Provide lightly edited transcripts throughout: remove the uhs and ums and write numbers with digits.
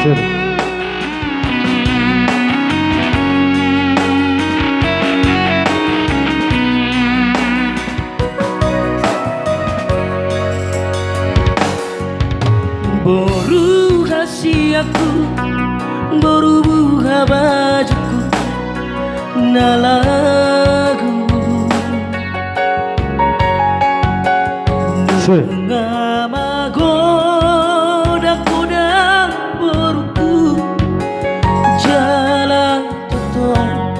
Sir. Boru hasiaku, boru buka bajuku, nalagu Sir. ngama goda-goda boruku, jalan totong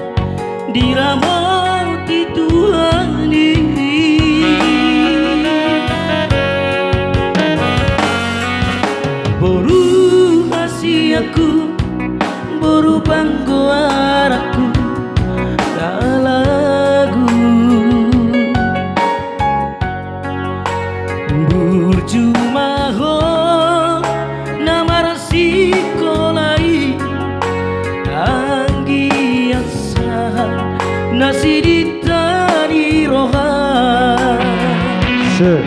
diramau di Tuhan diri. Boru hasiaku, boru panggoaraku, lagu burjumaho namar sikolai anggi asa nasi ditani roha. Sir.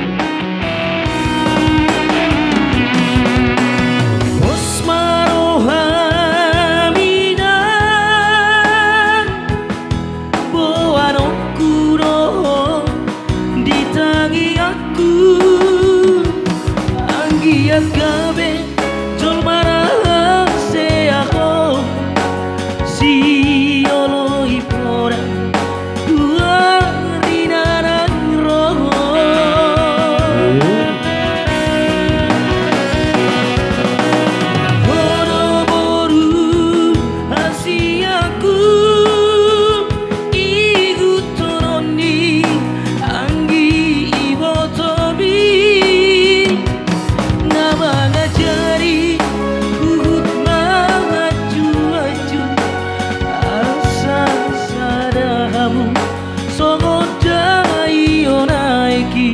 Gabe jol marah se ako si olo ipora tua rinaran roho boru boru hasiaku igu toroni anggi ibotobi mengajari uhud maju-maju asa sadahamu sogodai onaiki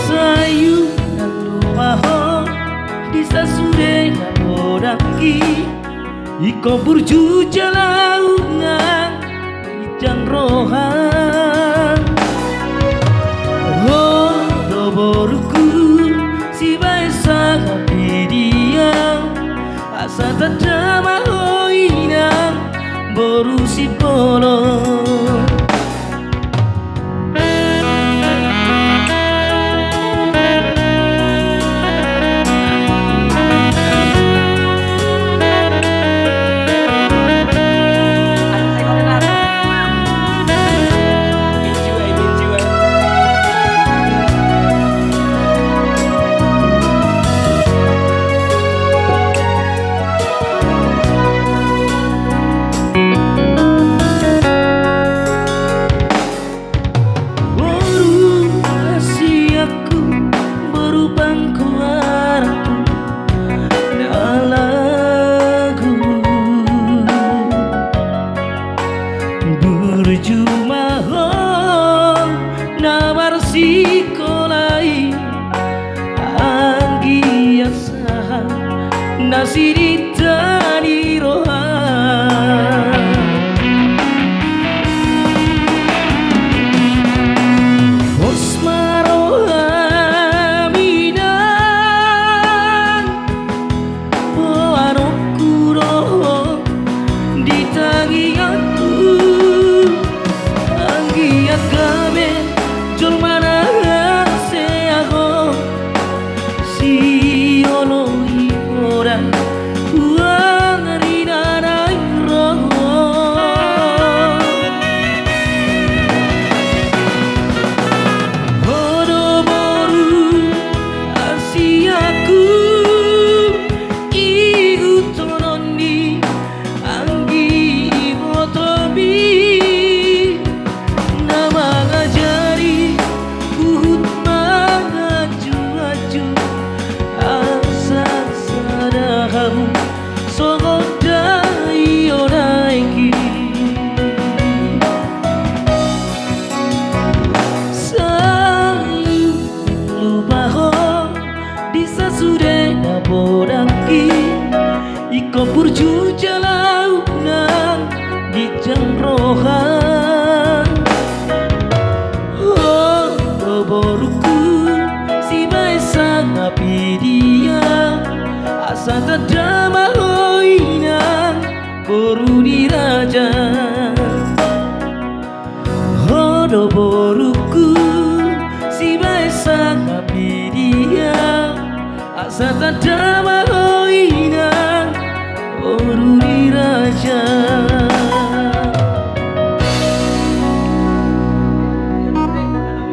sayu dan lumaho disa sude bodaki iko burju jalaungan ijan rohan boruku si baisa dia asa tadama hoina boru si polo. Burjumaho namar sikolai anggi asa nasi ditani roha. Gabe jol mana se ako si olo ipora uang rinana roho bodo boru asiaku igu toroni anggi ibotobi mengajari uhud maju-maju asa sadahamu sogodai onaiki sayu lupaho disa sude bodaki iko burju jalaunan di jangrohan boruku si sang apidia asa tadama hoina boru diraja hodo boruku si bae sang apidia asa tadama